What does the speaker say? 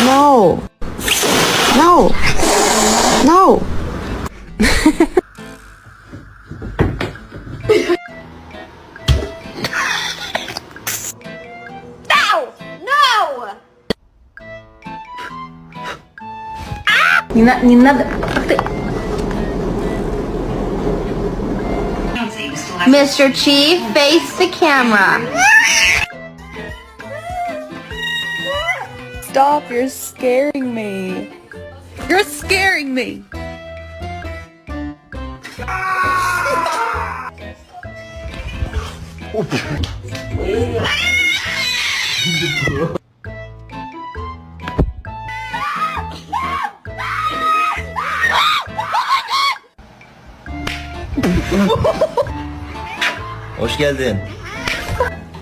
No. No. No. No! No! Не надо. Mr. Chief, face the camera. Stop, you're scaring me. You're scaring me. Hoş geldin.